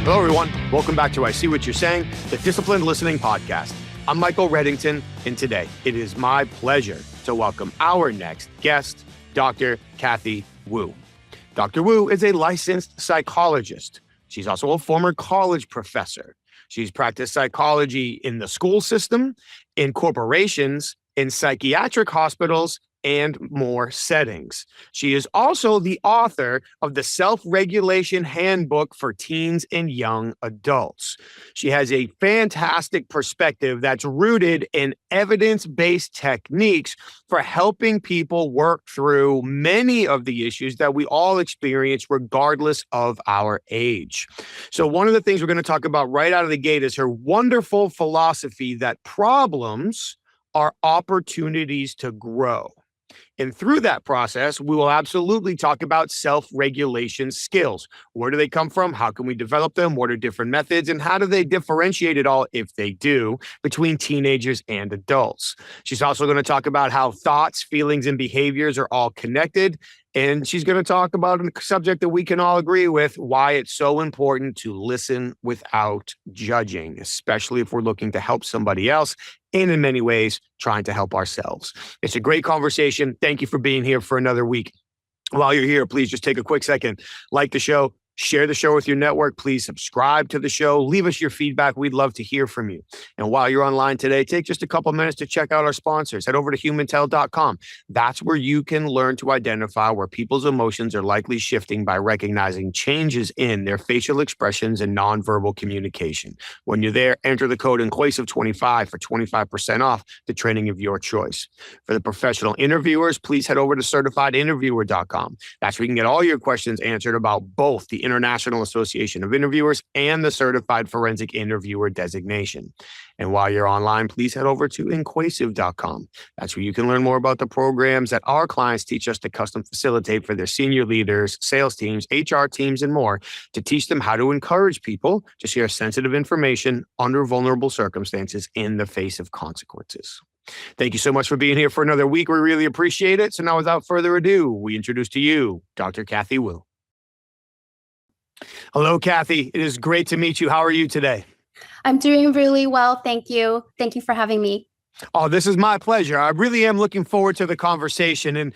Hello, everyone. Welcome back to I See What You're Saying, the Disciplined Listening Podcast. I'm Michael Reddington, and today it is my pleasure to welcome our next guest, Dr. Kathy Wu. Dr. Wu is a licensed psychologist. She's also a former college professor. She's practiced psychology in the school system, in corporations, in psychiatric hospitals, and more settings. She is also the author of the Self-Regulation Handbook for Teens and Young Adults. She has a fantastic perspective that's rooted in evidence-based techniques for helping people work through many of the issues that we all experience regardless of our age. So one of the things we're going to talk about right out of the gate is her wonderful philosophy that problems are opportunities to grow. And through that process, we will absolutely talk about self-regulation skills. Where do they come from? How can we develop them? What are different methods? And how do they differentiate at all, if they do, between teenagers and adults? She's also going to talk about how thoughts, feelings, and behaviors are all connected. And she's going to talk about a subject that we can all agree with, why it's so important to listen without judging, especially if we're looking to help somebody else, and in many ways, trying to help ourselves. It's a great conversation. Thank you for being here for another week. While you're here, please just take a quick second, like the show, share the show with your network. Please subscribe to the show. Leave us your feedback. We'd love to hear from you. And while you're online today, take just a couple minutes to check out our sponsors. Head over to humantel.com. That's where you can learn to identify where people's emotions are likely shifting by recognizing changes in their facial expressions and nonverbal communication. When you're there, enter the code INQUASIVE25 for 25% off the training of your choice. For the professional interviewers, please head over to certifiedinterviewer.com. That's where you can get all your questions answered about both the International Association of Interviewers and the Certified Forensic Interviewer designation. And while you're online, please head over to inquasive.com. That's where you can learn more about the programs that our clients teach us to custom facilitate for their senior leaders, sales teams, HR teams, and more, to teach them how to encourage people to share sensitive information under vulnerable circumstances in the face of consequences. Thank you so much for being here for another week. We really appreciate it. So now, without further ado, we introduce to you Dr. Kathy Wu. Hello, Kathy. It is great to meet you. How are you today? I'm doing really well. Thank you. Thank you for having me. Oh, this is my pleasure. I really am looking forward to the conversation. And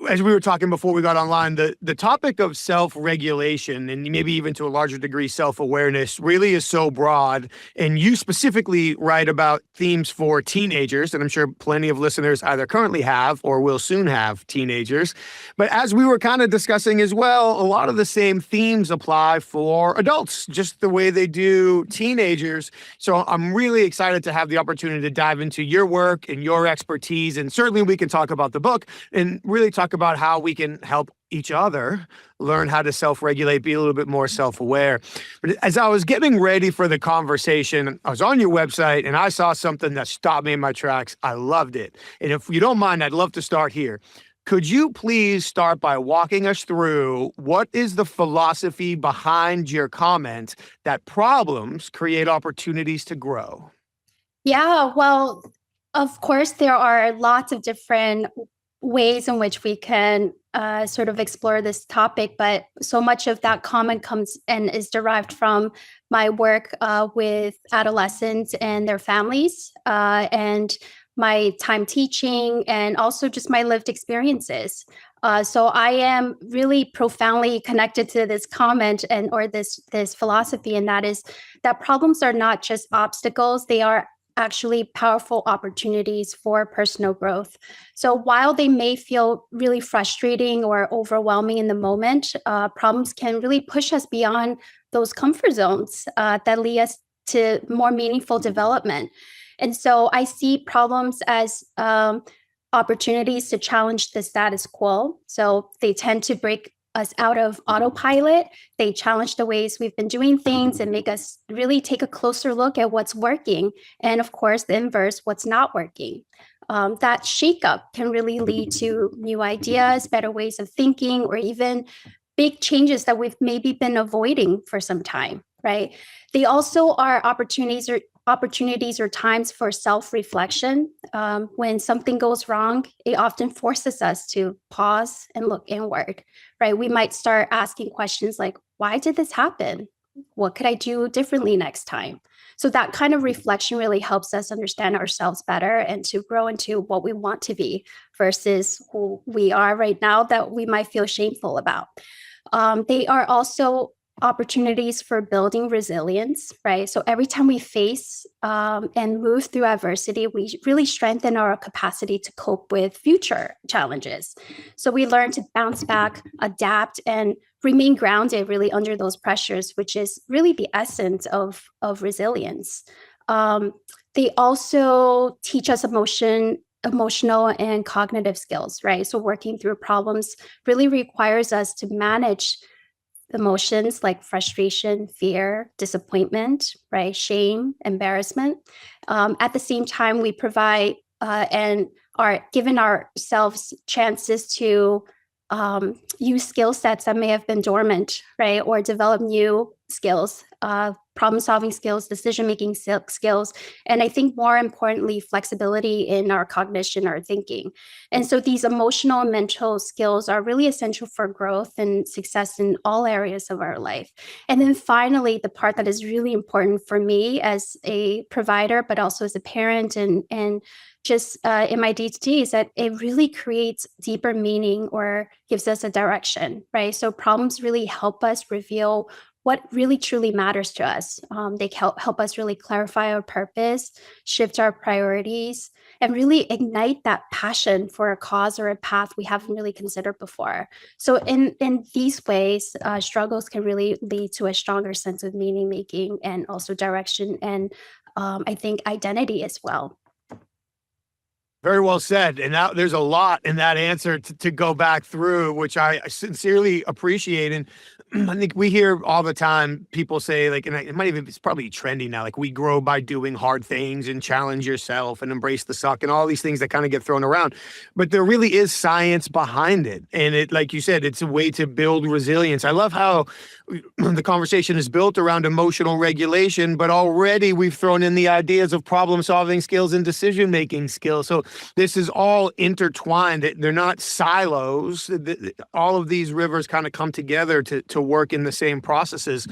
as we were talking before we got online, the topic of self-regulation and maybe even to a larger degree self-awareness really is so broad. And you specifically write about themes for teenagers, and I'm sure plenty of listeners either currently have or will soon have teenagers. But as we were kind of discussing as well, a lot of the same themes apply for adults, just the way they do teenagers. So I'm really excited to have the opportunity to dive into your work and your expertise. And certainly we can talk about the book and really talk about how we can help each other learn how to self-regulate, be a little bit more self-aware. But as I was getting ready for the conversation, I was on your website and I saw something that stopped me in my tracks. I loved it. And if you don't mind, I'd love to start here. Could you please start by walking us through what is the philosophy behind your comment that problems create opportunities to grow? Yeah, well, of course, there are lots of different ways in which we can sort of explore this topic, but so much of that comment comes and is derived from my work with adolescents and their families, and my time teaching, and also just my lived experiences. So I am really profoundly connected to this comment or this philosophy, and that is that problems are not just obstacles; they are actually powerful opportunities for personal growth. So while they may feel really frustrating or overwhelming in the moment, problems can really push us beyond those comfort zones that lead us to more meaningful development. And so I see problems as opportunities to challenge the status quo. So they tend to break us out of autopilot. They challenge the ways we've been doing things and make us really take a closer look at what's working. And of course, the inverse, what's not working. That shakeup can really lead to new ideas, better ways of thinking, or even big changes that we've maybe been avoiding for some time, right? They also are opportunities or times for self-reflection. When something goes wrong, it often forces us to pause and look inward, right? We might start asking questions like, why did this happen? what could I do differently next time? So that kind of reflection really helps us understand ourselves better and to grow into what we want to be versus who we are right now that we might feel shameful about. They are also opportunities for building resilience, right? So every time we face and move through adversity, we really strengthen our capacity to cope with future challenges. So we learn to bounce back, adapt, and remain grounded really under those pressures, which is really the essence of resilience. Um, they also teach us emotional and cognitive skills, right? So working through problems really requires us to manage emotions like frustration, fear, disappointment, right? Shame, embarrassment. At the same time, we provide and are given ourselves chances to use skill sets that may have been dormant, right? Or develop new skills, problem solving skills, decision making skills. And I think more importantly, flexibility in our cognition, our thinking. And so these emotional and mental skills are really essential for growth and success in all areas of our life. And then finally, the part that is really important for me as a provider, but also as a parent and just in my day-to-day is that it really creates deeper meaning or gives us a direction, right? So problems really help us reveal what really truly matters to us. They help us really clarify our purpose, shift our priorities, and really ignite that passion for a cause or a path we haven't really considered before. So in these ways, struggles can really lead to a stronger sense of meaning making and also direction and I think identity as well. Very well said. And now there's a lot in that answer to go back through, which I sincerely appreciate. And I think we hear all the time people say, like, and it might even, it's probably trendy now, like we grow by doing hard things and challenge yourself and embrace the suck and all these things that kind of get thrown around. But there really is science behind it. And it, like you said, it's a way to build resilience. I love how the conversation is built around emotional regulation, but already we've thrown in the ideas of problem solving skills and decision making skills. So this is all intertwined. They're not silos. All of these rivers kind of come together to work in the same processes.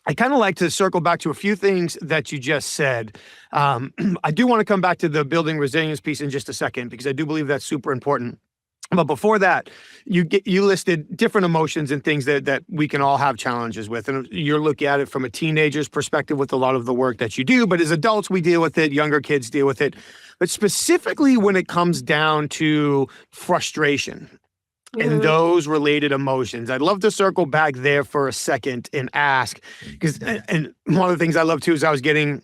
I kind of like to circle back to a few things that you just said. I do want to come back to the building resilience piece in just a second, because I do believe that's super important. But before that, you listed different emotions and things that we can all have challenges with. And you're looking at it from a teenager's perspective with a lot of the work that you do. But as adults, we deal with it. Younger kids deal with it. But specifically when it comes down to frustration and those related emotions, I'd love to circle back there for a second and ask, because and one of the things I love too is I was getting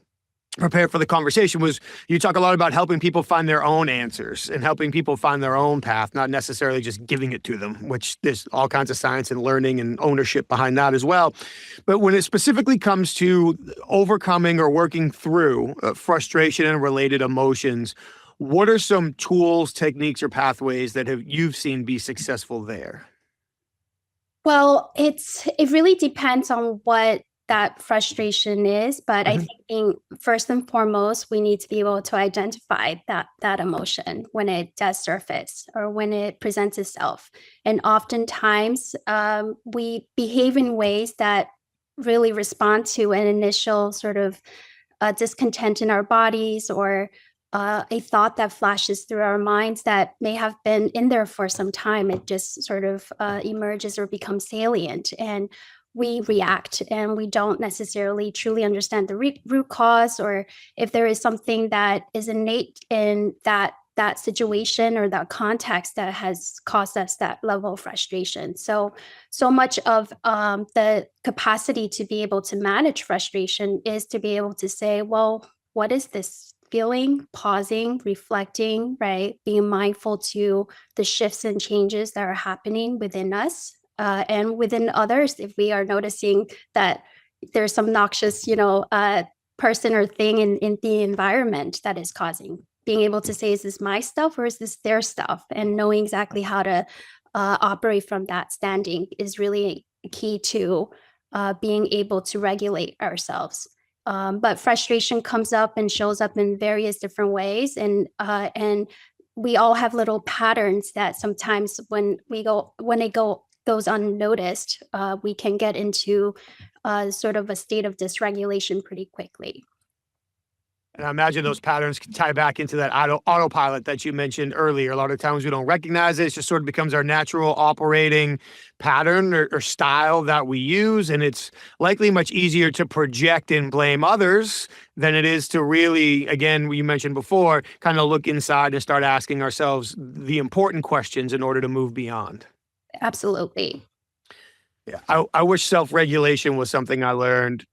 prepared for the conversation was you talk a lot about helping people find their own answers and helping people find their own path, not necessarily just giving it to them, which there's all kinds of science and learning and ownership behind that as well. But when it specifically comes to overcoming or working through frustration and related emotions, what are some tools, techniques, or pathways that you've seen be successful there? Well, it really depends on what that frustration is, but I think first and foremost, we need to be able to identify that emotion when it does surface or when it presents itself. And oftentimes, we behave in ways that really respond to an initial sort of discontent in our bodies or a thought that flashes through our minds that may have been in there for some time. It just sort of emerges or becomes salient. And we react and we don't necessarily truly understand the root cause or if there is something that is innate in that situation or that context that has caused us that level of frustration. So much of the capacity to be able to manage frustration is to be able to say, well, what is this feeling? Pausing, reflecting, right? Being mindful to the shifts and changes that are happening within us and within others. If we are noticing that there's some noxious, person or thing in the environment that is causing, being able to say, is this my stuff or is this their stuff? And knowing exactly how to operate from that standing is really key to being able to regulate ourselves. But frustration comes up and shows up in various different ways, and we all have little patterns that sometimes when it goes unnoticed, we can get into sort of a state of dysregulation pretty quickly. And I imagine those patterns can tie back into that autopilot that you mentioned earlier. A lot of times we don't recognize it. It just sort of becomes our natural operating pattern or style that we use. And it's likely much easier to project and blame others than it is to really, again, you mentioned before, kind of look inside and start asking ourselves the important questions in order to move beyond. Absolutely. Yeah, I wish self-regulation was something I learned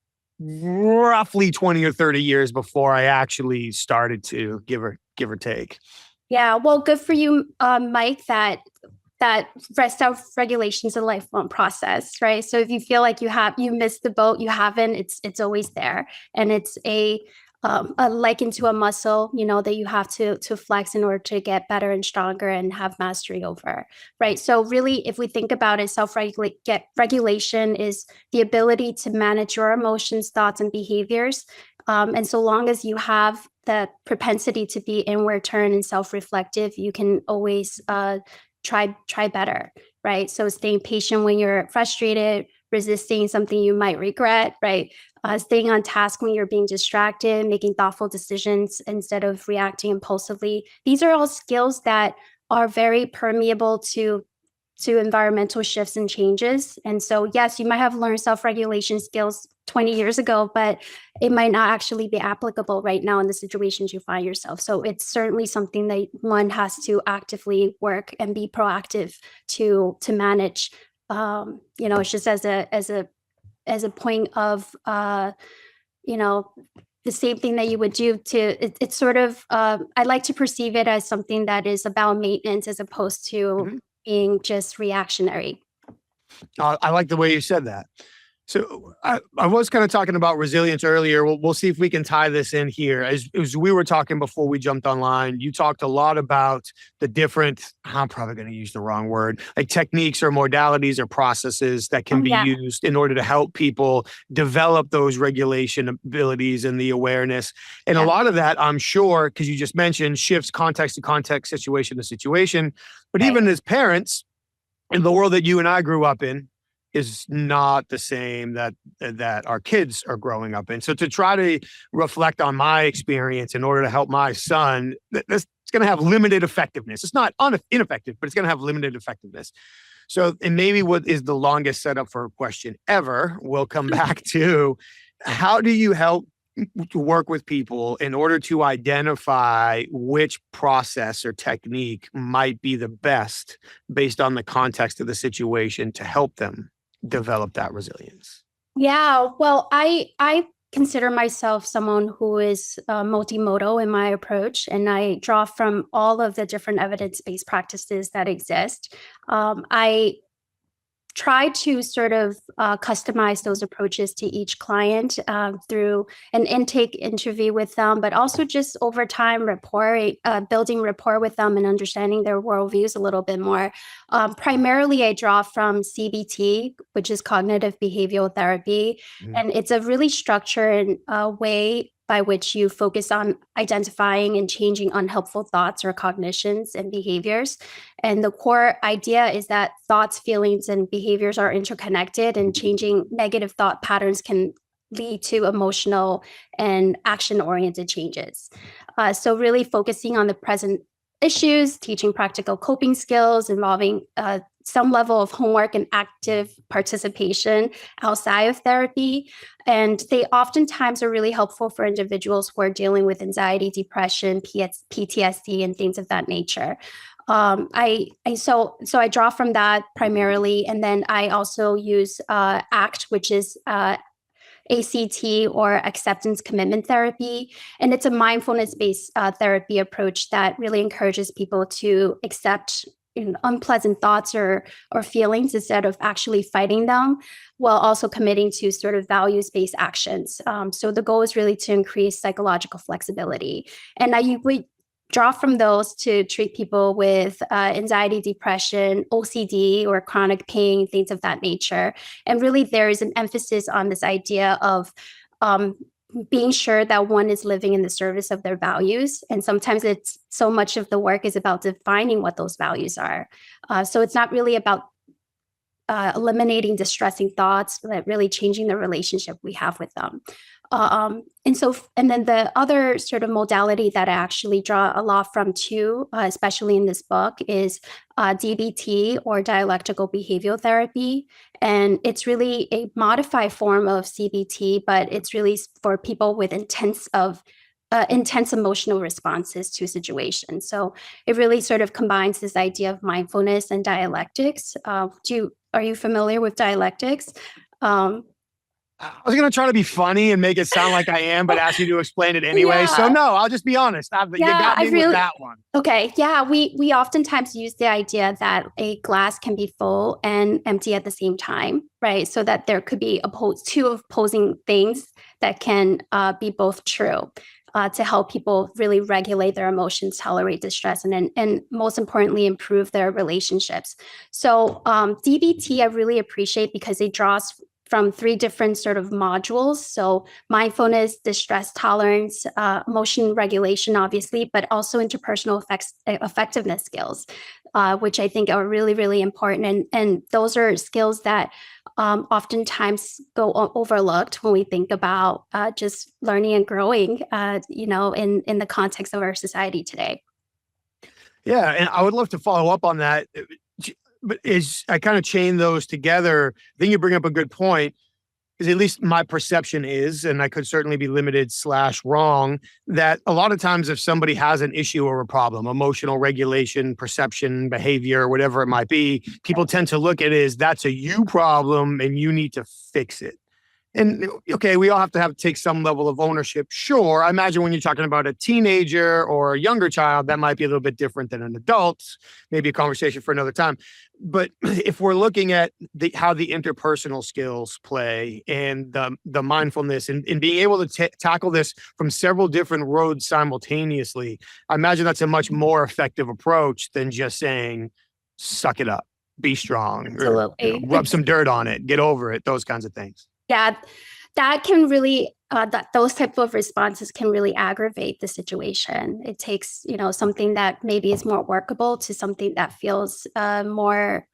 roughly 20 or 30 years before I actually started to give or take. Yeah, well, good for you, Mike, that self-regulation is a lifelong process, right? So if you feel like you missed the boat, you haven't, it's always there. And it's a likened to a muscle, that you have to flex in order to get better and stronger and have mastery over, right? So really, if we think about it, regulation is the ability to manage your emotions, thoughts, and behaviors. And so long as you have the propensity to be inward turned and self-reflective, you can always try better, right? So staying patient when you're frustrated, resisting something you might regret, right? Staying on task when you're being distracted, making thoughtful decisions instead of reacting impulsively. These are all skills that are very permeable to environmental shifts and changes. And so, yes, you might have learned self-regulation skills 20 years ago, but it might not actually be applicable right now in the situations you find yourself. So it's certainly something that one has to actively work and be proactive to manage. It's just as a point of the same thing that you would do it's sort of I like to perceive it as something that is about maintenance as opposed to being just reactionary. I like the way you said that. So I was kind of talking about resilience earlier. We'll see if we can tie this in here. As we were talking before we jumped online, you talked a lot about the different, I'm probably going to use the wrong word, like techniques or modalities or processes that can be used in order to help people develop those regulation abilities and the awareness. And a lot of that, I'm sure, because you just mentioned, shifts context to context, situation to situation. But even as parents, in the world that you and I grew up in, is not the same that our kids are growing up in. So to try to reflect on my experience in order to help my son, it's going to have limited effectiveness. It's not ineffective, but it's going to have limited effectiveness. So, and maybe what is the longest setup for a question ever, we'll come back to, how do you help to work with people in order to identify which process or technique might be the best based on the context of the situation to help them develop that resilience? Yeah, well, I consider myself someone who is multimodal in my approach, and I draw from all of the different evidence-based practices that exist. I try to sort of customize those approaches to each client through an intake interview with them, but also just over time building rapport with them and understanding their worldviews a little bit more. Primarily, I draw from CBT, which is cognitive behavioral therapy, and it's a really structured way by which you focus on identifying and changing unhelpful thoughts or cognitions and behaviors. And the core idea is that thoughts, feelings, and behaviors are interconnected, and changing negative thought patterns can lead to emotional and action-oriented changes. So really focusing on the present issues, teaching practical coping skills involving some level of homework and active participation outside of therapy. And they oftentimes are really helpful for individuals who are dealing with anxiety, depression, PTSD, and things of that nature. So I draw from that primarily, and then I also use ACT, which is ACT, or acceptance commitment therapy. And it's a mindfulness-based therapy approach that really encourages people to accept unpleasant thoughts or feelings instead of actually fighting them, while also committing to sort of values-based actions. So the goal is really to increase psychological flexibility. And we draw from those to treat people with anxiety, depression, OCD, or chronic pain, things of that nature. And really, there is an emphasis on this idea of being sure that one is living in the service of their values. And sometimes it's so much of the work is about defining what those values are. So it's not really about eliminating distressing thoughts, like really changing the relationship we have with them. And then the other sort of modality that I actually draw a lot from too, especially in this book, is DBT, or dialectical behavioral therapy. And it's really a modified form of CBT, but it's really for people with intense emotional responses to situations. So it really sort of combines this idea of mindfulness and dialectics. Are you familiar with dialectics? I was going to try to be funny and make it sound like I am, but ask you to explain it anyway. So no, I'll just be honest. You got me with that one. Okay. Yeah. We oftentimes use the idea that a glass can be full and empty at the same time, right? So that there could be two opposing things that can be both true. To help people really regulate their emotions, tolerate distress, and most importantly, improve their relationships. So DBT I really appreciate because it draws from 3 different sort of modules. So mindfulness, distress tolerance, emotion regulation, obviously, but also interpersonal effectiveness skills, which I think are really, really important. And those are skills that oftentimes go overlooked when we think about just learning and growing, in the context of our society today. Yeah, and I would love to follow up on that. But I kind of chain those together. I think you bring up a good point, because at least my perception is, and I could certainly be limited / wrong, that a lot of times if somebody has an issue or a problem, emotional regulation, perception, behavior, whatever it might be, people tend to look at it as that's a you problem and you need to fix it. And okay, we all have to take some level of ownership. Sure. I imagine when you're talking about a teenager or a younger child, that might be a little bit different than an adult, maybe a conversation for another time. But if we're looking at how the interpersonal skills play and the mindfulness and being able to tackle this from several different roads simultaneously, I imagine that's a much more effective approach than just saying, suck it up, be strong, Absolutely. or rub some dirt on it, get over it, those kinds of things. Yeah, that can really, those type of responses can really aggravate the situation. It takes, something that maybe is more workable to something that feels more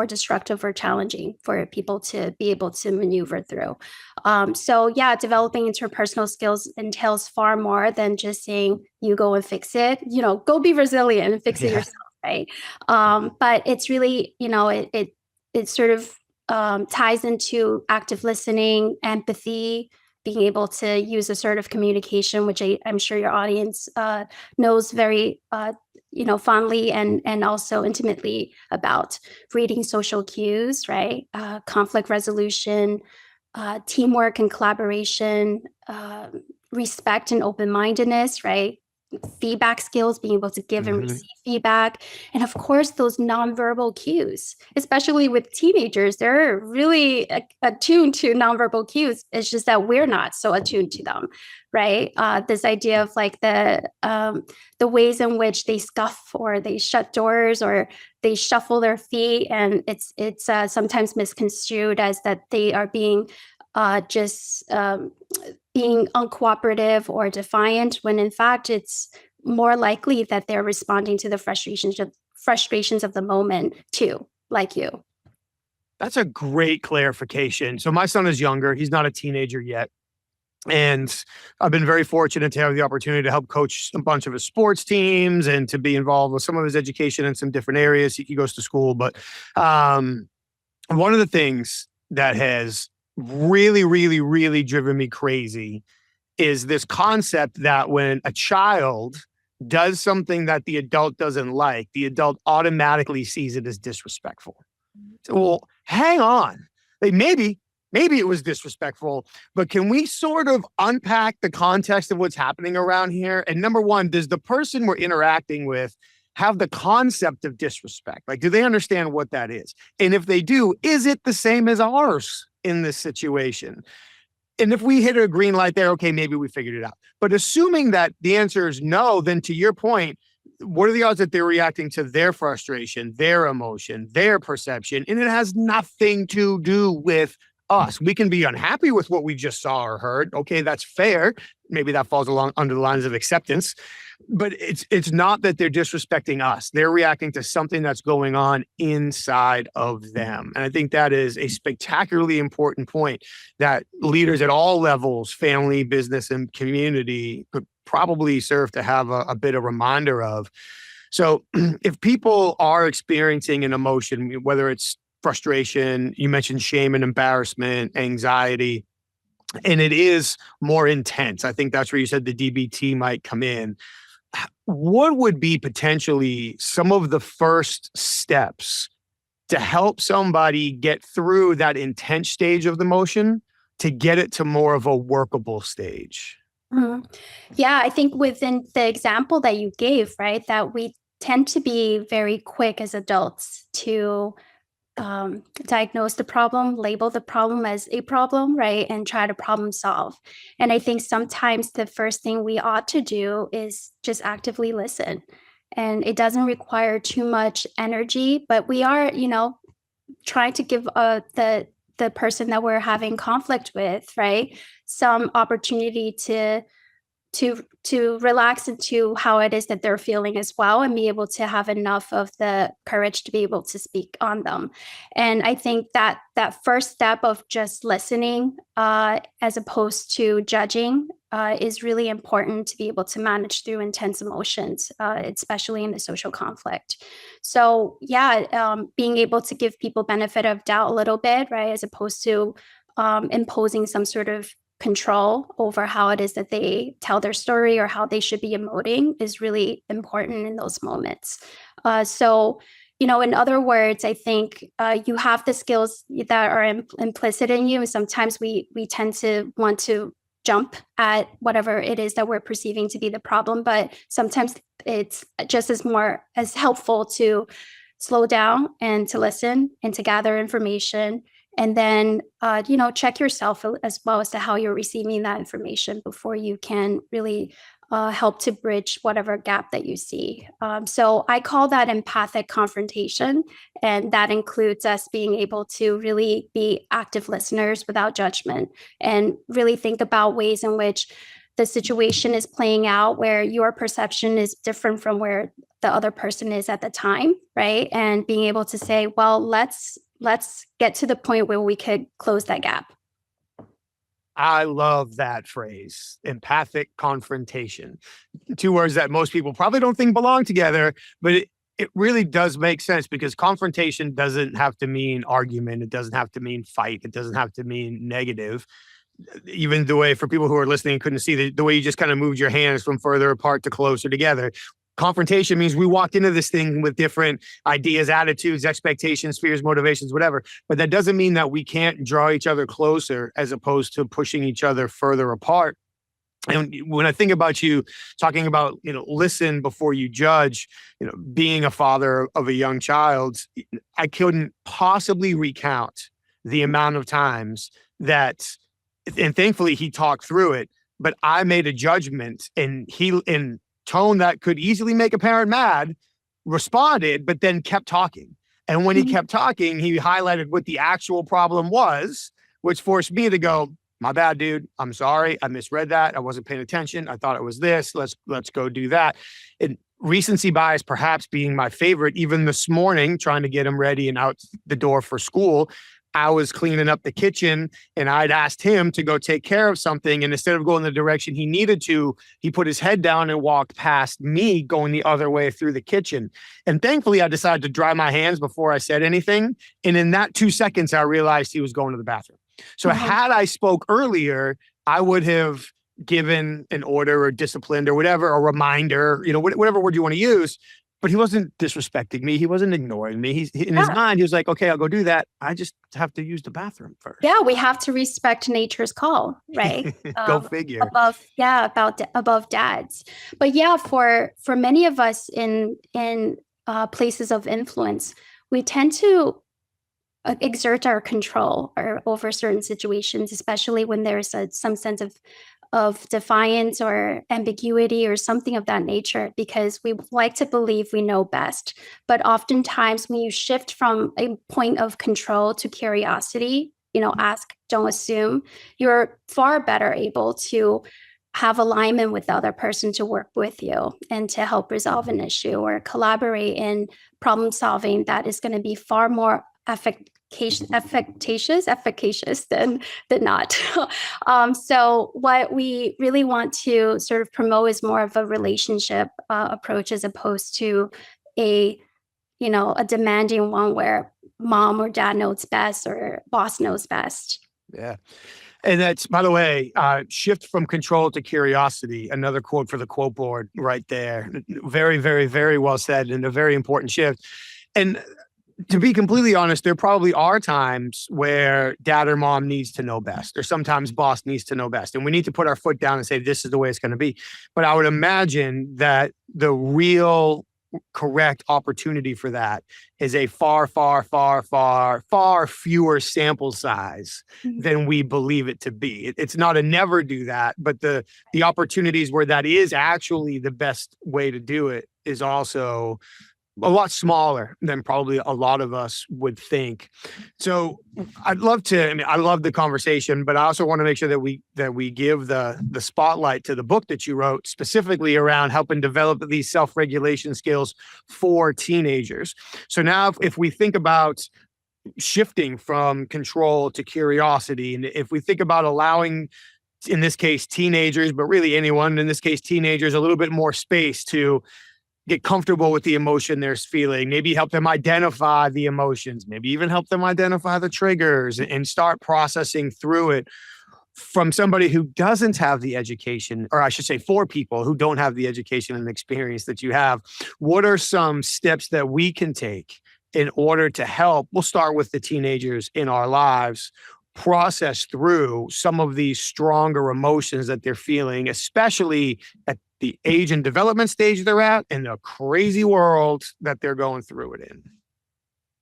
destructive or challenging for people to be able to maneuver through. So yeah, developing interpersonal skills entails far more than just saying, you go and fix it, go be resilient and fix it yourself, right? But it's really, it sort of ties into active listening, empathy, being able to use assertive communication, which I'm sure your audience knows very, fondly and also intimately about. Reading social cues, right? Conflict resolution, teamwork and collaboration, respect and open-mindedness, right? Feedback skills, being able to give and receive feedback. And of course, those nonverbal cues, especially with teenagers, they're really attuned to nonverbal cues. It's just that we're not so attuned to them, right? This idea of like the ways in which they scuff or they shut doors or they shuffle their feet, and it's sometimes misconstrued as that they are being being uncooperative or defiant, when in fact it's more likely that they're responding to the frustrations of the moment too, like you. That's a great clarification. So my son is younger. He's not a teenager yet. And I've been very fortunate to have the opportunity to help coach a bunch of his sports teams and to be involved with some of his education in some different areas. He goes to school. But one of the things that has really, really, really driven me crazy is this concept that when a child does something that the adult doesn't like, the adult automatically sees it as disrespectful. So, well, hang on. Like maybe it was disrespectful, but can we sort of unpack the context of what's happening around here? And number one, does the person we're interacting with have the concept of disrespect? Like, do they understand what that is? And if they do, is it the same as ours in this situation? And if we hit a green light there, okay, maybe we figured it out. But assuming that the answer is no, then to your point, what are the odds that they're reacting to their frustration, their emotion, their perception, and it has nothing to do with us. We can be unhappy with what we just saw or heard. Okay, that's fair. Maybe that falls along under the lines of acceptance. But it's not that they're disrespecting us. They're reacting to something that's going on inside of them. And I think that is a spectacularly important point that leaders at all levels, family, business, and community, could probably serve to have a bit of reminder of. So if people are experiencing an emotion, whether it's frustration, you mentioned shame and embarrassment, anxiety, and it is more intense, I think that's where you said the DBT might come in. What would be potentially some of the first steps to help somebody get through that intense stage of the emotion to get it to more of a workable stage? Mhm. Yeah, I think within the example that you gave, right, that we tend to be very quick as adults to diagnose the problem, label the problem as a problem, right, and try to problem solve. And I think sometimes the first thing we ought to do is just actively listen. And it doesn't require too much energy, but we are, trying to give the person that we're having conflict with, right, some opportunity to relax into how it is that they're feeling as well, and be able to have enough of the courage to be able to speak on them. And I think that that first step of just listening, as opposed to judging, is really important to be able to manage through intense emotions, especially in the social conflict. So yeah, being able to give people benefit of doubt a little bit, right, as opposed to imposing some sort of control over how it is that they tell their story or how they should be emoting, is really important in those moments. In other words, I think you have the skills that are implicit in you. Sometimes we tend to want to jump at whatever it is that we're perceiving to be the problem, but sometimes it's just as helpful to slow down and to listen and to gather information, and then check yourself as well as to how you're receiving that information before you can really help to bridge whatever gap that you see. So I call that empathic confrontation, and that includes us being able to really be active listeners without judgment, and really think about ways in which the situation is playing out, where your perception is different from where the other person is at the time, right? And being able to say, well, let's get to the point where we could close that gap. I love that phrase, empathic confrontation. Two words that most people probably don't think belong together, but it really does make sense, because confrontation doesn't have to mean argument. It doesn't have to mean fight. It doesn't have to mean negative. Even the way, for people who are listening and couldn't see, the way you just kind of moved your hands from further apart to closer together. Confrontation means we walked into this thing with different ideas, attitudes, expectations, fears, motivations, whatever. But that doesn't mean that we can't draw each other closer, as opposed to pushing each other further apart. And when I think about you talking about, listen before you judge, being a father of a young child, I couldn't possibly recount the amount of times that, and thankfully he talked through it, but I made a judgment, and he, in tone that could easily make a parent mad, responded, but then kept talking. And when he kept talking, he highlighted what the actual problem was, which forced me to go, my bad, dude. I'm sorry. I misread that. I wasn't paying attention. I thought it was this. Let's go do that. And recency bias perhaps being my favorite. Even this morning, trying to get him ready and out the door for school, I was cleaning up the kitchen, and I'd asked him to go take care of something. And instead of going the direction he needed to, he put his head down and walked past me, going the other way through the kitchen. And thankfully, I decided to dry my hands before I said anything. And in that 2 seconds, I realized he was going to the bathroom. So had I spoke earlier, I would have given an order or disciplined or whatever, a reminder, whatever word you want to use. But he wasn't disrespecting me. He wasn't ignoring me. In his mind, he was like, okay, I'll go do that. I just have to use the bathroom first. Yeah, we have to respect nature's call, right? Go figure. Above dads. But yeah, for many of us in places of influence, we tend to exert our control over certain situations, especially when there's some sense of defiance or ambiguity or something of that nature, because we like to believe we know best. But oftentimes when you shift from a point of control to curiosity, ask, don't assume, you're far better able to have alignment with the other person to work with you and to help resolve an issue or collaborate in problem solving that is going to be far more efficacious than not. So what we really want to sort of promote is more of a relationship approach as opposed to a demanding one where mom or dad knows best or boss knows best. Yeah. And that's, by the way, shift from control to curiosity. Another quote for the quote board right there. Very, very, very well said, and a very important shift. And to be completely honest, there probably are times where dad or mom needs to know best, or sometimes boss needs to know best. And we need to put our foot down and say, this is the way it's going to be. But I would imagine that the real correct opportunity for that is a far, far, far, far, far fewer sample size than we believe it to be. It's not a never do that, but the opportunities where that is actually the best way to do it is also a lot smaller than probably a lot of us would think. So I love the conversation, but I also want to make sure that we give the spotlight to the book that you wrote specifically around helping develop these self-regulation skills for teenagers. So now if we think about shifting from control to curiosity, and if we think about allowing, in this case, teenagers, but really anyone, in this case, teenagers, a little bit more space to get comfortable with the emotion they're feeling, maybe help them identify the emotions, maybe even help them identify the triggers and start processing through it from somebody who doesn't have the education, or I should say for people who don't have the education and experience that you have. What are some steps that we can take in order to help? We'll start with the teenagers in our lives, process through some of these stronger emotions that they're feeling, especially at the age and development stage they're at and the crazy world that they're going through it in.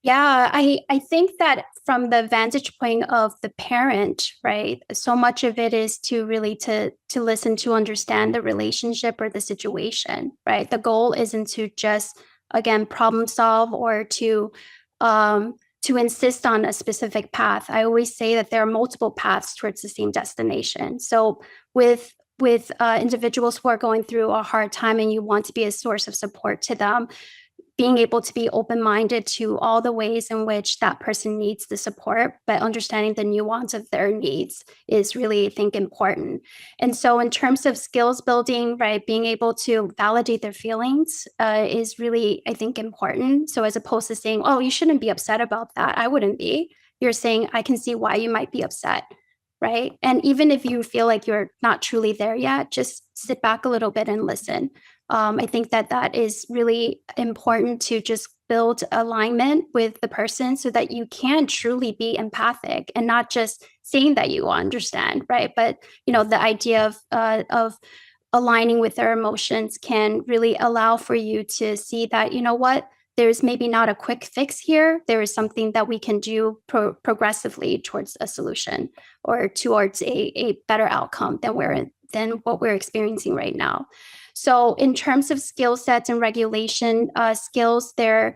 Yeah, I think that from the vantage point of the parent, right, so much of it is to really to listen, to understand the relationship or the situation, right? The goal isn't to just, again, problem solve or to insist on a specific path. I always say that there are multiple paths towards the same destination. So with individuals who are going through a hard time and you want to be a source of support to them, being able to be open-minded to all the ways in which that person needs the support, but understanding the nuance of their needs is really, I think, important. And so in terms of skills building, right, being able to validate their feelings is really, I think, important. So as opposed to saying, oh, you shouldn't be upset about that, I wouldn't be. You're saying, I can see why you might be upset. Right. And even if you feel like you're not truly there yet, just sit back a little bit and listen. I think that is really important to just build alignment with the person so that you can truly be empathic and not just saying that you understand. Right. But, the idea of aligning with their emotions can really allow for you to see that, what, there's maybe not a quick fix here. There is something that we can do progressively towards a solution or towards a better outcome than what we're experiencing right now. So in terms of skill sets and regulation skills, there's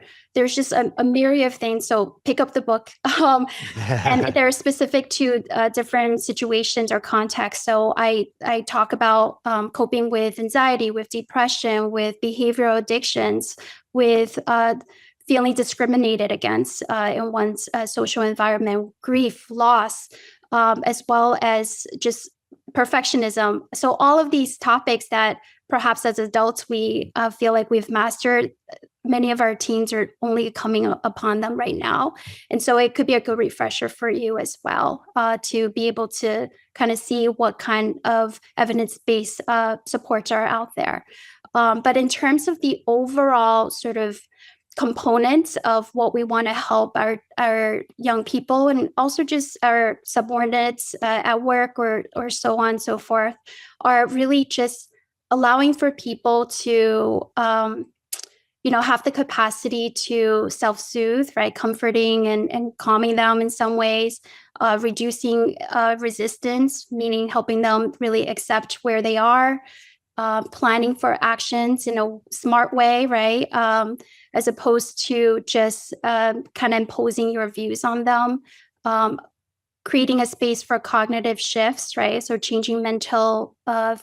just a myriad of things. So pick up the book, and they're specific to different situations or contexts. So I talk about coping with anxiety, with depression, with behavioral addictions, with feeling discriminated against in one's social environment, grief, loss, as well as just perfectionism. So all of these topics that perhaps as adults we feel like we've mastered, many of our teens are only coming upon them right now. And so it could be a good refresher for you as well to be able to kind of see what kind of evidence-based supports are out there. But in terms of the overall sort of components of what we want to help our young people and also just our subordinates at work or so on and so forth are really just allowing for people to have the capacity to self-soothe, right? Comforting and calming them in some ways, reducing resistance, meaning helping them really accept where they are, planning for actions in a smart way, right? As opposed to just kind of imposing your views on them. creating a space for cognitive shifts, right? So changing mental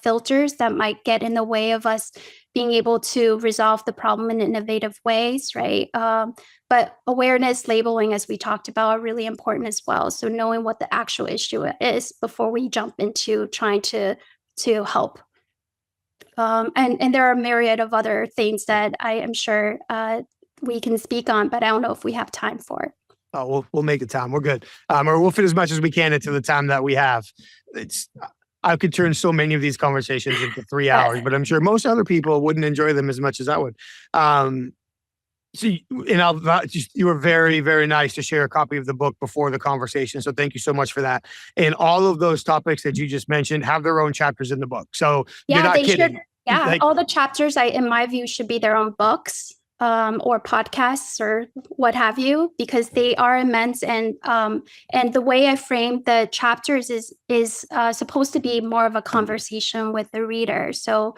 filters that might get in the way of us being able to resolve the problem in innovative ways, right? But awareness, labeling, as we talked about, are really important as well. So knowing what the actual issue is before we jump into trying to help. And there are a myriad of other things that I am sure we can speak on, but I don't know if we have time for it. Oh, we'll make the time. We're good. Or we'll fit as much as we can into the time that we have. I could turn so many of these conversations into 3 hours, but I'm sure most other people wouldn't enjoy them as much as I would. You were very, very nice to share a copy of the book before the conversation. So thank you so much for that. And all of those topics that you just mentioned have their own chapters in the book. So you're not kidding. All the chapters, in my view, should be their own books. Or podcasts or what have you, because they are immense. And the way I frame the chapters is supposed to be more of a conversation with the reader. So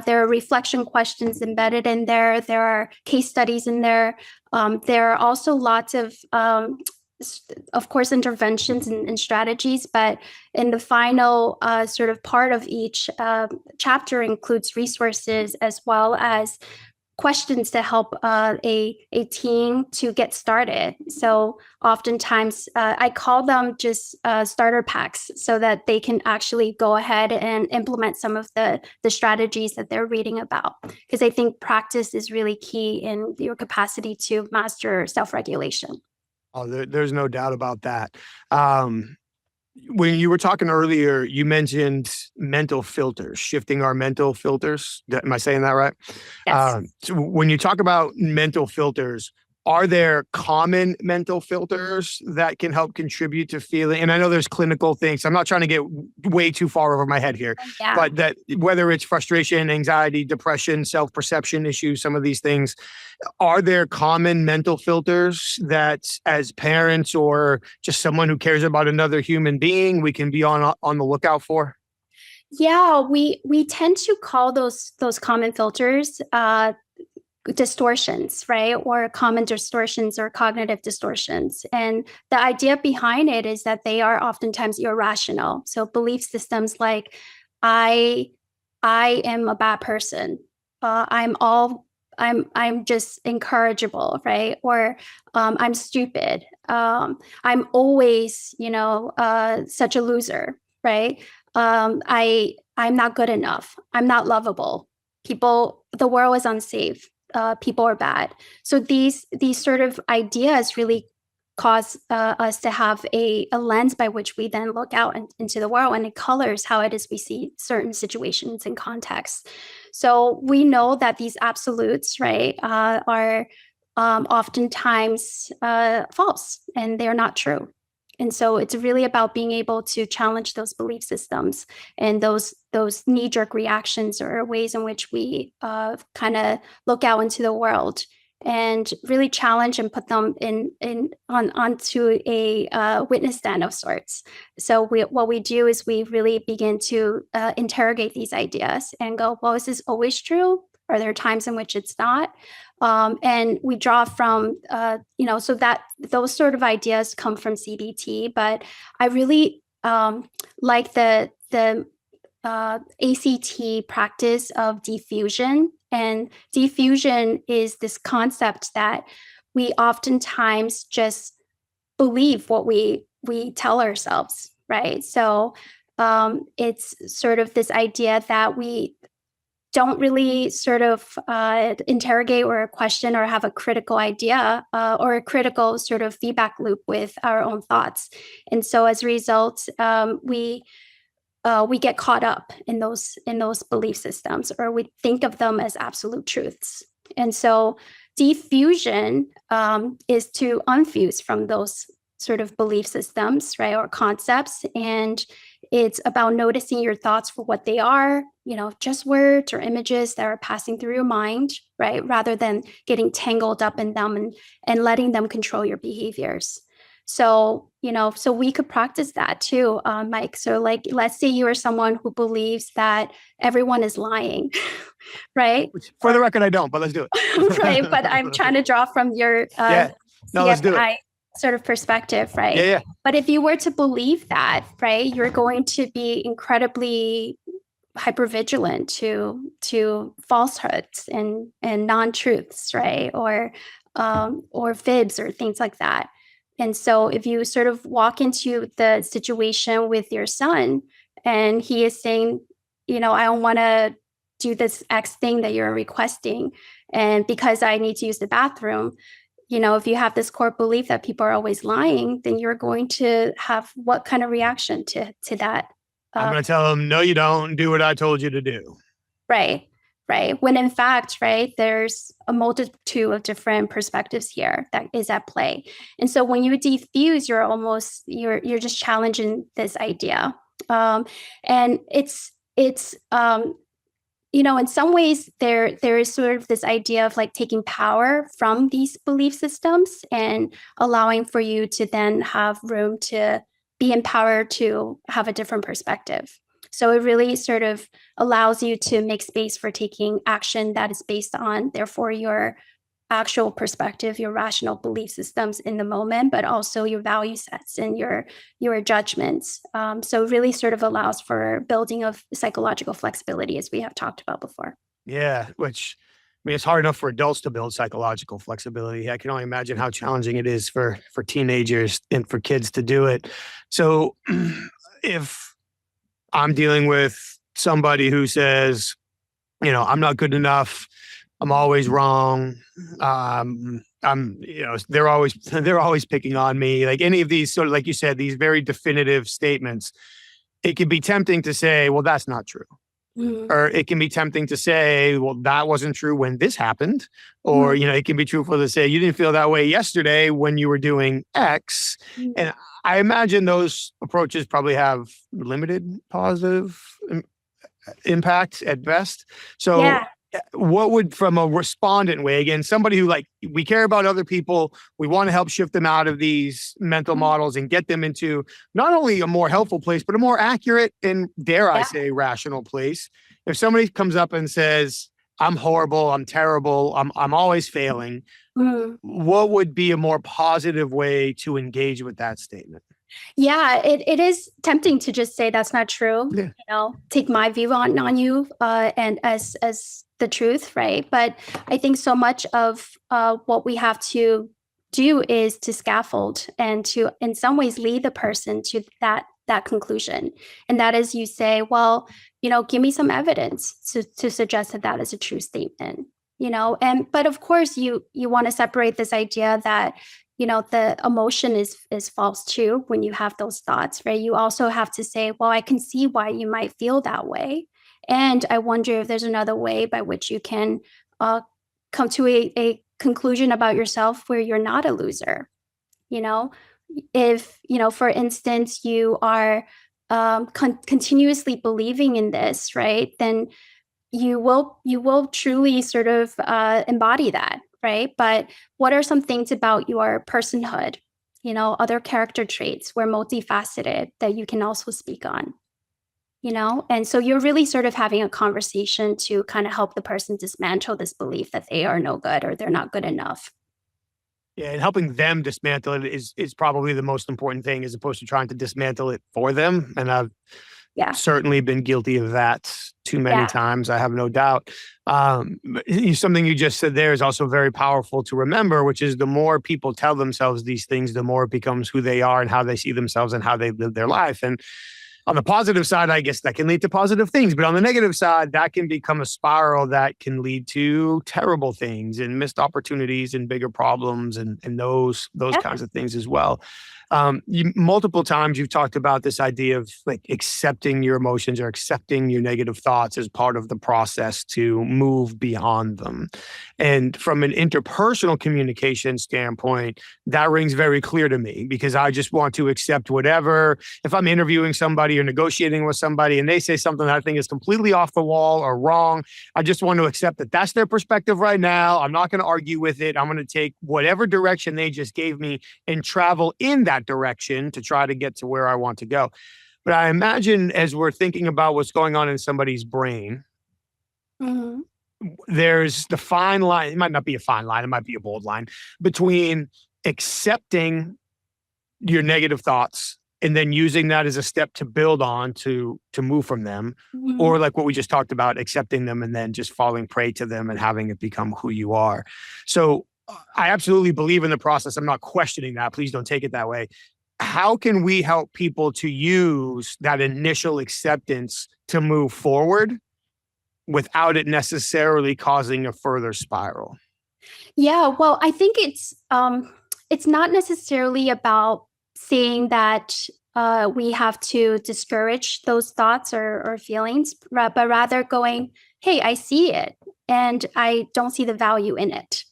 there are reflection questions embedded in there. There are case studies in there. There are also lots of course, interventions and strategies, but in the final sort of part of each chapter includes resources as well as questions to help a team to get started. So oftentimes I call them just starter packs so that they can actually go ahead and implement some of the strategies that they're reading about. Because I think practice is really key in your capacity to master self-regulation. Oh, there's no doubt about that. When you were talking earlier, you mentioned mental filters, shifting our mental filters. Am I saying that right? Yes. So when you talk about mental filters, are there common mental filters that can help contribute to feeling? And I know there's clinical things. I'm not trying to get way too far over my head here, but that whether it's frustration, anxiety, depression, self-perception issues, some of these things, are there common mental filters that as parents or just someone who cares about another human being, we can be on the lookout for? Yeah, we tend to call those common filters distortions, right? Or common distortions or cognitive distortions. And the idea behind it is that they are oftentimes irrational. So belief systems like I am a bad person. I'm just incorrigible, right? Or I'm stupid. I'm always, such a loser, right? I'm not good enough. I'm not lovable. The world is unsafe. People are bad. So these sort of ideas really cause us to have a lens by which we then look out into the world, and it colors how it is we see certain situations and contexts. So we know that these absolutes, right, are oftentimes false, and they're not true. And so it's really about being able to challenge those belief systems and those knee-jerk reactions or ways in which we kind of look out into the world and really challenge and put them onto a witness stand of sorts. So what we do is we really begin to interrogate these ideas and go, well, is this always true? Are there times in which it's not? And we draw from, so that those sort of ideas come from CBT, but I really like the ACT practice of diffusion. And diffusion is this concept that we oftentimes just believe what we tell ourselves, right? So it's sort of this idea that we don't really sort of interrogate or question or have a critical idea or a critical sort of feedback loop with our own thoughts. And so as a result, we get caught up in those belief systems, or we think of them as absolute truths. And so diffusion is to unfuse from those sort of belief systems, right, or concepts. And it's about noticing your thoughts for what they are, just words or images that are passing through your mind, right, rather than getting tangled up in them and letting them control your behaviors. So, so we could practice that too, Mike. So like, let's say you are someone who believes that everyone is lying, right? For the record, I don't, but let's do it. Right, but I'm trying to draw from your let's do it. sort of perspective, right? Yeah. But if you were to believe that, right, you're going to be incredibly hypervigilant to falsehoods and non-truths, right? Or fibs or things like that. And so if you sort of walk into the situation with your son and he is saying, I don't want to do this X thing that you're requesting, and because I need to use the bathroom, if you have this core belief that people are always lying, then you're going to have what kind of reaction to that? I'm going to tell them, no, you don't do what I told you to do. Right. Right. When in fact, right, there's a multitude of different perspectives here that is at play. And so when you defuse, you're just challenging this idea. And it's in some ways there is sort of this idea of like taking power from these belief systems and allowing for you to then have room to be empowered to have a different perspective. So it really sort of allows you to make space for taking action that is based on, therefore, your actual perspective, your rational belief systems in the moment, but also your value sets and your judgments. So it really sort of allows for building of psychological flexibility, as we have talked about before. Yeah, which it's hard enough for adults to build psychological flexibility. I can only imagine how challenging it is for teenagers and for kids to do it. So if I'm dealing with somebody who says, I'm not good enough, I'm always wrong, they're always picking on me, like any of these sort of, like you said, these very definitive statements, it can be tempting to say, well, that's not true. Mm-hmm. Or it can be tempting to say, well, that wasn't true when this happened. Or, mm-hmm. It can be truthful to say, you didn't feel that way yesterday when you were doing X. Mm-hmm. And I imagine those approaches probably have limited positive impact at best. So yeah. What would, from a respondent way, again, somebody who we care about other people, we want to help shift them out of these mental models and get them into not only a more helpful place, but a more accurate and, dare I say, rational place. If somebody comes up and says, I'm horrible, I'm terrible, I'm always failing, what would be a more positive way to engage with that statement? Yeah, it is tempting to just say that's not true. Yeah. Take my view on you and as the truth, right? But I think so much of what we have to do is to scaffold and to, in some ways, lead the person to that conclusion. And that is, you say, well, give me some evidence to suggest that is a true statement. But of course, you want to separate this idea that the emotion is false too when you have those thoughts, right? You also have to say, well, I can see why you might feel that way. And I wonder if there's another way by which you can come to a conclusion about yourself where you're not a loser. If, for instance, you are continuously believing in this, right? Then you will truly sort of embody that. Right. But what are some things about your personhood, other character traits, we're multifaceted, that you can also speak on, and so you're really sort of having a conversation to kind of help the person dismantle this belief that they are no good or they're not good enough. Yeah, and helping them dismantle it is probably the most important thing, as opposed to trying to dismantle it for them. And I've certainly been guilty of that too many times. I have no doubt. Something you just said there is also very powerful to remember, which is the more people tell themselves these things, the more it becomes who they are and how they see themselves and how they live their life. And on the positive side, I guess that can lead to positive things. But on the negative side, that can become a spiral that can lead to terrible things and missed opportunities and bigger problems and those kinds of things as well. Multiple times you've talked about this idea of accepting your emotions or accepting your negative thoughts as part of the process to move beyond them. And from an interpersonal communication standpoint, that rings very clear to me, because I just want to accept whatever. If I'm interviewing somebody or negotiating with somebody and they say something that I think is completely off the wall or wrong, I just want to accept that that's their perspective right now. I'm not going to argue with it. I'm going to take whatever direction they just gave me and travel in that direction to try to get to where I want to go. But I imagine, as we're thinking about what's going on in somebody's brain, there's the fine line. It might not be a fine line. It might be a bold line between accepting your negative thoughts and then using that as a step to build on to move from them, or like what we just talked about, accepting them and then just falling prey to them and having it become who you are. So I absolutely believe in the process. I'm not questioning that. Please don't take it that way. How can we help people to use that initial acceptance to move forward without it necessarily causing a further spiral? Yeah, well, I think it's not necessarily about saying that we have to discourage those thoughts or feelings, but rather going, hey, I see it and I don't see the value in it,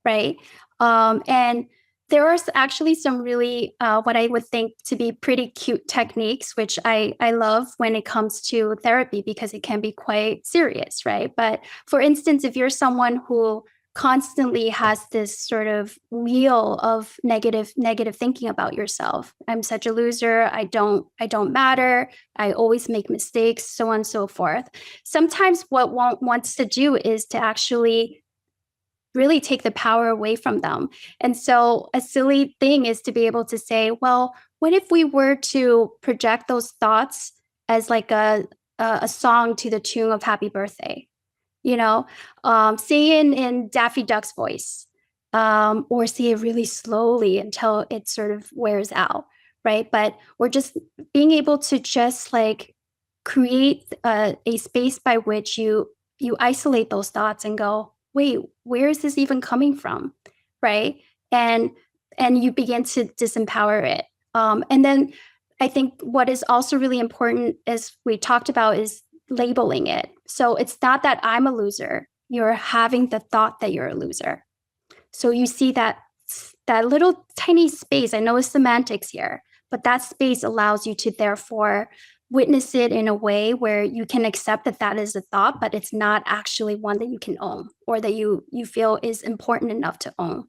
right? And there are actually some really what I would think to be pretty cute techniques, which I love when it comes to therapy because it can be quite serious, right? But for instance, if you're someone who constantly has this sort of wheel of negative thinking about yourself, I'm such a loser, I don't matter, I always make mistakes, so on and so forth. Sometimes what one wants to do is to actually really take the power away from them. And so a silly thing is to be able to say, well, what if we were to project those thoughts as like a song to the tune of Happy Birthday? You know, say in Daffy Duck's voice, or say it really slowly until it sort of wears out, right? But we're just being able to just like create a space by which you isolate those thoughts and go, wait, where is this even coming from, right? And and you begin to disempower it. And then I think what is also really important, as we talked about, is labeling it. So it's not that I'm a loser. You're having the thought that you're a loser. So you see that little tiny space. I know it's semantics here, but that space allows you to therefore witness it in a way where you can accept that that is a thought, but it's not actually one that you can own or that you feel is important enough to own.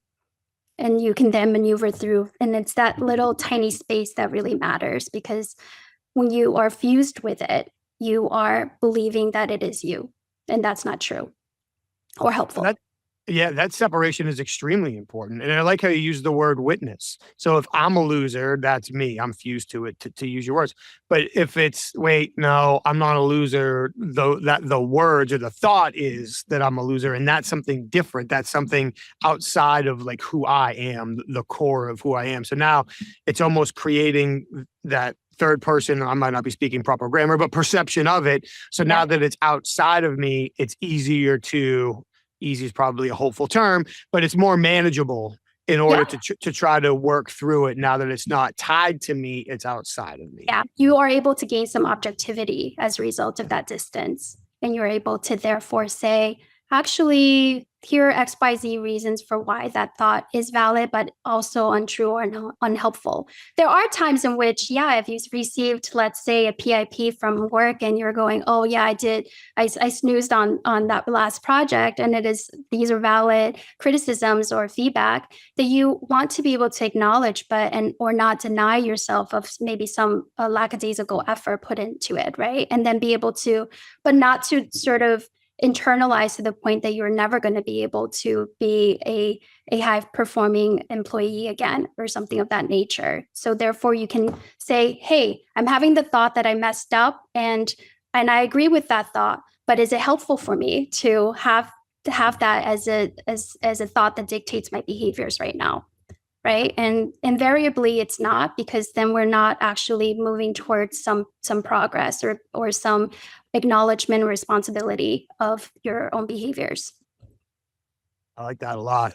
And you can then maneuver through. And it's that little tiny space that really matters, because when you are fused with it, you are believing that it is you. And that's not true or helpful. That separation is extremely important. And I like how you use the word witness. So if I'm a loser, that's me. I'm fused to it, to use your words. But if it's, wait, no, I'm not a loser, though, that the words or the thought is that I'm a loser, and that's something different. That's something outside of like who I am, the core of who I am. So now it's almost creating that third person, I might not be speaking proper grammar, but perception of it. So now that it's outside of me, it's easier to, easy is probably a hopeful term, but it's more manageable in order to try to work through it now that it's not tied to me, it's outside of me. Yeah, you are able to gain some objectivity as a result of that distance. And you're able to therefore say, actually, here are XYZ reasons for why that thought is valid, but also untrue or unhelpful. There are times in which, if you've received, let's say, a PIP from work and you're going, oh, yeah, I snoozed on that last project, and these are valid criticisms or feedback that you want to be able to acknowledge, or not deny yourself of maybe some lackadaisical effort put into it, right? And then be able to, but not to sort of internalize to the point that you're never going to be able to be a high performing employee again or something of that nature. So therefore you can say, hey, I'm having the thought that I messed up, and I agree with that thought, but is it helpful for me to have that as a thought that dictates my behaviors right now? Right. And invariably it's not, because then we're not actually moving towards some progress or some acknowledgement or responsibility of your own behaviors. I like that a lot.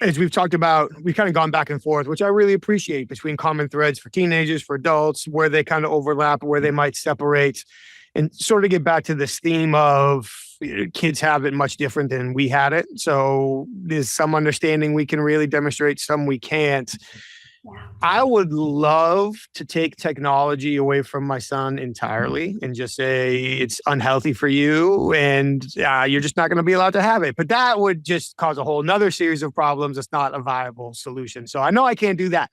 As we've talked about, we've kind of gone back and forth, which I really appreciate, between common threads for teenagers, for adults, where they kind of overlap, where they might separate, and sort of get back to this theme of kids have it much different than we had it. So there's some understanding we can really demonstrate, some we can't. Yeah. I would love to take technology away from my son entirely and just say it's unhealthy for you and you're just not going to be allowed to have it. But that would just cause a whole nother series of problems. It's not a viable solution. So I know I can't do that.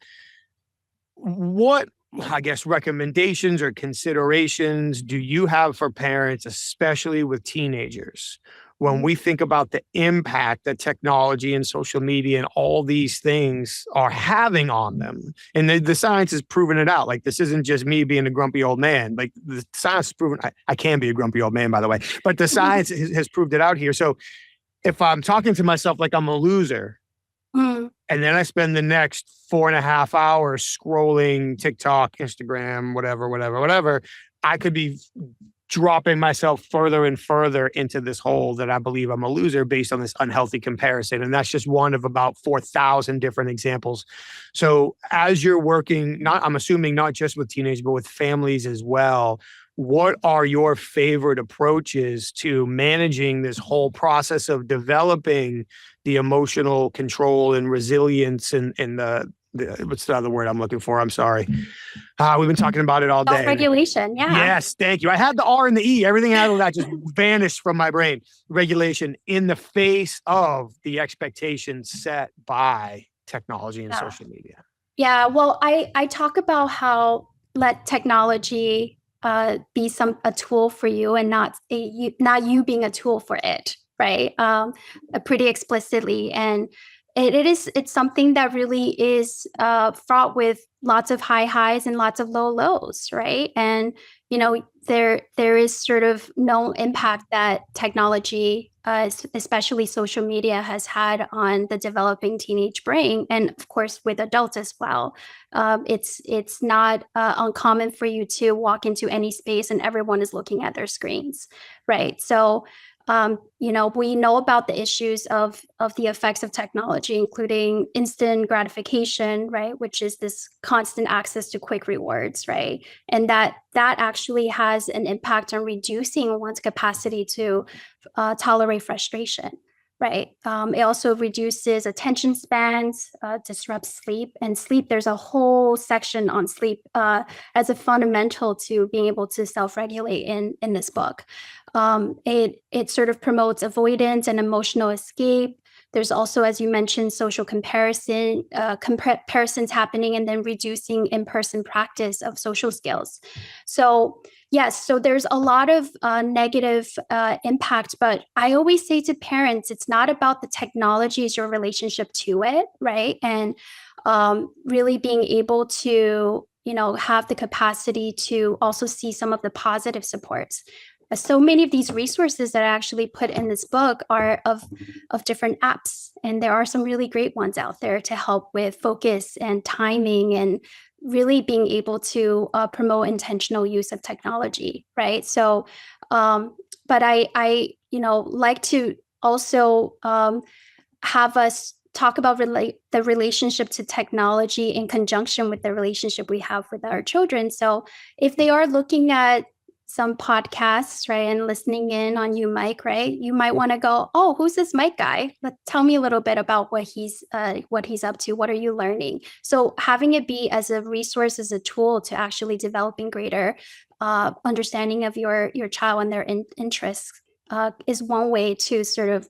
What, I guess, recommendations or considerations do you have for parents, especially with teenagers, when we think about the impact that technology and social media and all these things are having on them. And the science has proven it out. Like, this isn't just me being a grumpy old man. Like, the science has proven, I can be a grumpy old man, by the way, but the science has proved it out here. So if I'm talking to myself like I'm a loser, and then I spend the next 4.5 hours scrolling TikTok, Instagram, whatever, I could be dropping myself further and further into this hole that I believe I'm a loser based on this unhealthy comparison. And that's just one of about 4,000 different examples. So as you're working, I'm assuming not just with teenagers, but with families as well, what are your favorite approaches to managing this whole process of developing the emotional control and resilience and the what's the other word I'm looking for? I'm sorry. We've been talking about it all day. Self-regulation, yeah. Yes, thank you. I had the R and the E. Everything out of that just vanished from my brain. Regulation in the face of the expectations set by technology and social media. Yeah, well, I talk about how let technology be a tool for you and not you being a tool for it, right? Pretty explicitly. And it's something that really is fraught with lots of high highs and lots of low lows, right? And there is sort of no impact that technology, especially social media, has had on the developing teenage brain, and of course with adults as well. It's not uncommon for you to walk into any space and everyone is looking at their screens, right? So we know about the issues of the effects of technology, including instant gratification, right, which is this constant access to quick rewards, right, and that actually has an impact on reducing one's capacity to tolerate frustration, right. It also reduces attention spans, disrupts sleep, and sleep. There's a whole section on sleep as a fundamental to being able to self-regulate in this book. It sort of promotes avoidance and emotional escape. There's also, as you mentioned, social comparisons happening, and then reducing in-person practice of social skills. So yes, so there's a lot of negative impact, but I always say to parents, it's not about the technology, it's your relationship to it, right? And really being able to, have the capacity to also see some of the positive supports. So many of these resources that I actually put in this book are of different apps, and there are some really great ones out there to help with focus and timing and really being able to promote intentional use of technology, right? So, but I like to also have us talk about the relationship to technology in conjunction with the relationship we have with our children. So if they are looking at some podcasts, right, and listening in on you, Mike, right, you might want to go, oh, who's this Mike guy? Tell me a little bit about what he's up to. What are you learning? So having it be as a resource, as a tool to actually developing greater understanding of your child and their interests is one way to sort of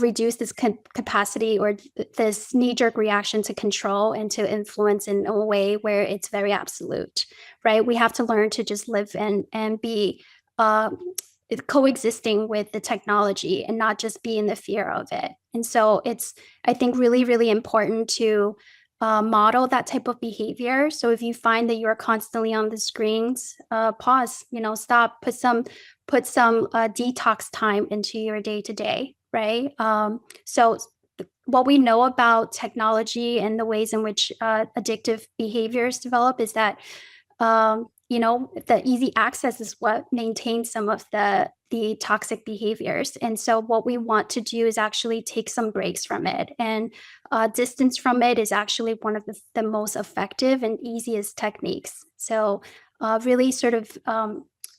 reduce this capacity or this knee-jerk reaction to control and to influence in a way where it's very absolute, right? We have to learn to just live and be coexisting with the technology and not just be in the fear of it. And so it's, I think, really, really important to model that type of behavior. So if you find that you're constantly on the screens, pause, stop, put some detox time into your day-to-day, right? So what we know about technology and the ways in which addictive behaviors develop is that the easy access is what maintains some of the toxic behaviors. And so what we want to do is actually take some breaks from it, and distance from it is actually one of the most effective and easiest techniques. So really sort of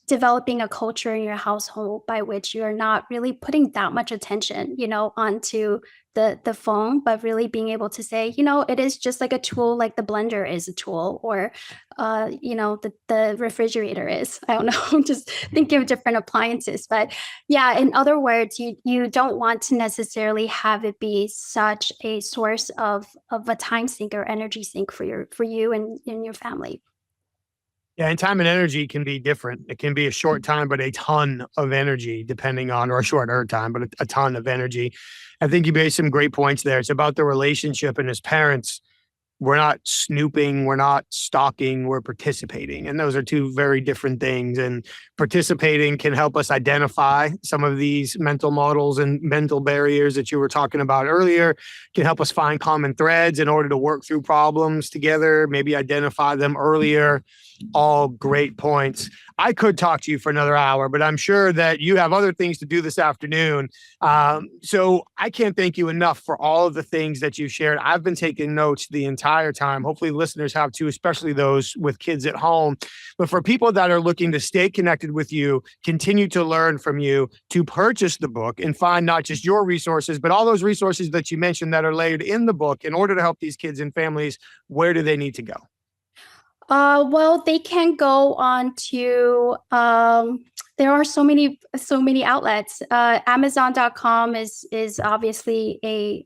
developing a culture in your household by which you're not really putting that much attention, onto the phone, but really being able to say, it is just like a tool, like the blender is a tool, or, the refrigerator is, I don't know, just thinking of different appliances. But yeah, in other words, you don't want to necessarily have it be such a source of a time sink or energy sink for you and your family. Yeah, and time and energy can be different. It can be a short time, but a ton of energy, depending on, or a shorter time, but a ton of energy. I think you made some great points there. It's about the relationship, and as parents, we're not snooping, we're not stalking, we're participating. And those are two very different things. And participating can help us identify some of these mental models and mental barriers that you were talking about earlier, can help us find common threads in order to work through problems together, maybe identify them earlier. All great points. I could talk to you for another hour, but I'm sure that you have other things to do this afternoon. So I can't thank you enough for all of the things that you shared. I've been taking notes the entire time. Hopefully listeners have too, especially those with kids at home. But for people that are looking to stay connected with you, continue to learn from you, to purchase the book and find not just your resources, but all those resources that you mentioned that are layered in the book in order to help these kids and families, where do they need to go? Well, they can go on to, there are so many outlets. Amazon.com is obviously a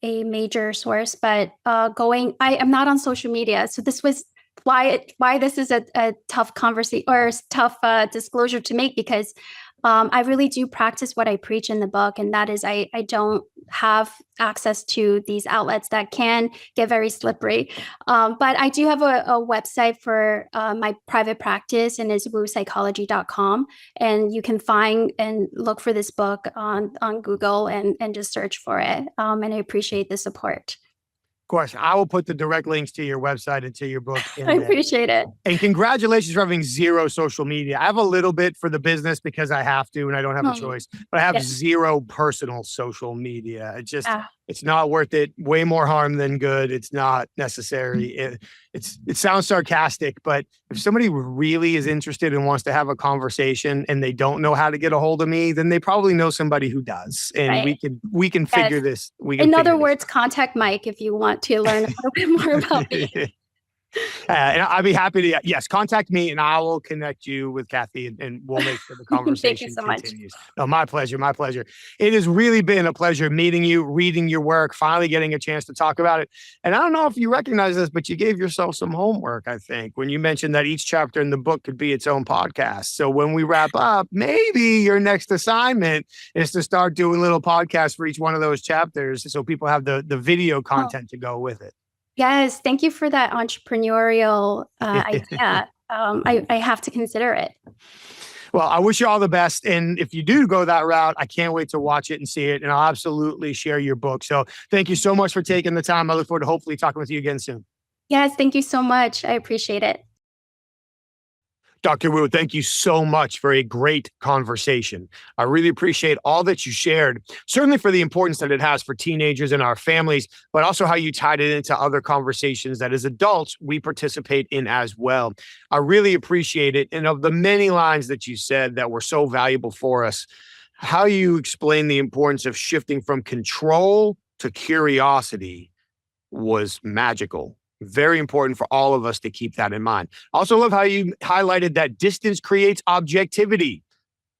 major source, but I am not on social media. So this was why this is a tough conversation or tough disclosure to make, because I really do practice what I preach in the book, and that is I don't have access to these outlets that can get very slippery. But I do have a website for my private practice, and it's woopsychology.com. And you can find and look for this book on Google and just search for it. And I appreciate the support. Of course, I will put the direct links to your website and to your book in I there. appreciate it. And congratulations for having zero social media. I have a little bit for the business because I have to and I don't have a choice, but I have zero personal social media. It's not worth it. Way more harm than good. It's not necessary. It sounds sarcastic, but if somebody really is interested and wants to have a conversation and they don't know how to get a hold of me, then they probably know somebody who does. And we can figure this. In other words, contact Mike if you want to learn a little bit more about me. And I'd be happy to, contact me and I will connect you with Kathy and we'll make sure the conversation continues. No, my pleasure. My pleasure. It has really been a pleasure meeting you, reading your work, finally getting a chance to talk about it. And I don't know if you recognize this, but you gave yourself some homework, I think, when you mentioned that each chapter in the book could be its own podcast. So when we wrap up, maybe your next assignment is to start doing little podcasts for each one of those chapters so people have the video content to go with it. Yes, thank you for that entrepreneurial idea. I have to consider it. Well, I wish you all the best. And if you do go that route, I can't wait to watch it and see it. And I'll absolutely share your book. So thank you so much for taking the time. I look forward to hopefully talking with you again soon. Yes, thank you so much. I appreciate it. Dr. Wu, thank you so much for a great conversation. I really appreciate all that you shared, certainly for the importance that it has for teenagers and our families, but also how you tied it into other conversations that as adults we participate in as well. I really appreciate it. And of the many lines that you said that were so valuable for us, how you explain the importance of shifting from control to curiosity was magical. Very important for all of us to keep that in mind. Also love how you highlighted that distance creates objectivity.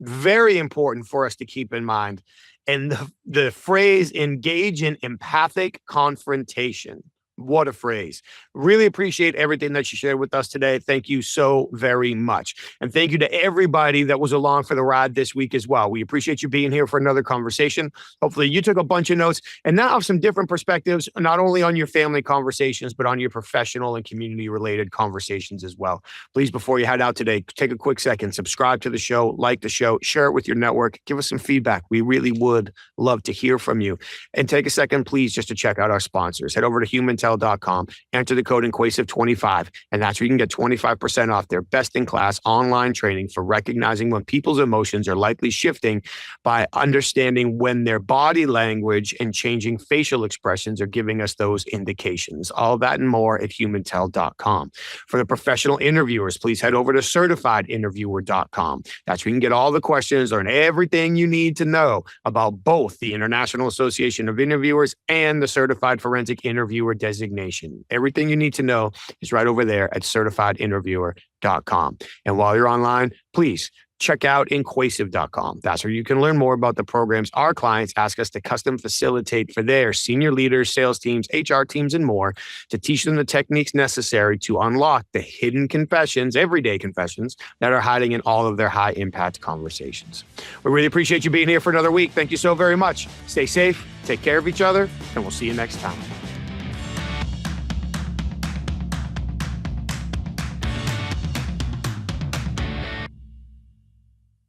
Very important for us to keep in mind. And the phrase engage in empathic confrontation. What a phrase. Really appreciate everything that you shared with us today. Thank you so very much. And thank you to everybody that was along for the ride this week as well. We appreciate you being here for another conversation. Hopefully you took a bunch of notes and now have some different perspectives, not only on your family conversations, but on your professional and community related conversations as well. Please, before you head out today, take a quick second, subscribe to the show, like the show, share it with your network, give us some feedback. We really would love to hear from you. And take a second, please, just to check out our sponsors. Head over to Untitled.com, enter the code INQUASIVE25, and that's where you can get 25% off their best-in-class online training for recognizing when people's emotions are likely shifting by understanding when their body language and changing facial expressions are giving us those indications. All that and more at humantel.com. For the professional interviewers, please head over to certifiedinterviewer.com. That's where you can get all the questions, learn everything you need to know about both the International Association of Interviewers and the Certified Forensic Interviewer designation. Everything you need to know is right over there at certifiedinterviewer.com. And while you're online, please check out inquasive.com. That's where you can learn more about the programs our clients ask us to custom facilitate for their senior leaders, sales teams, HR teams, and more to teach them the techniques necessary to unlock the hidden confessions, everyday confessions, that are hiding in all of their high impact conversations. We really appreciate you being here for another week. Thank you so very much. Stay safe, take care of each other, and we'll see you next time.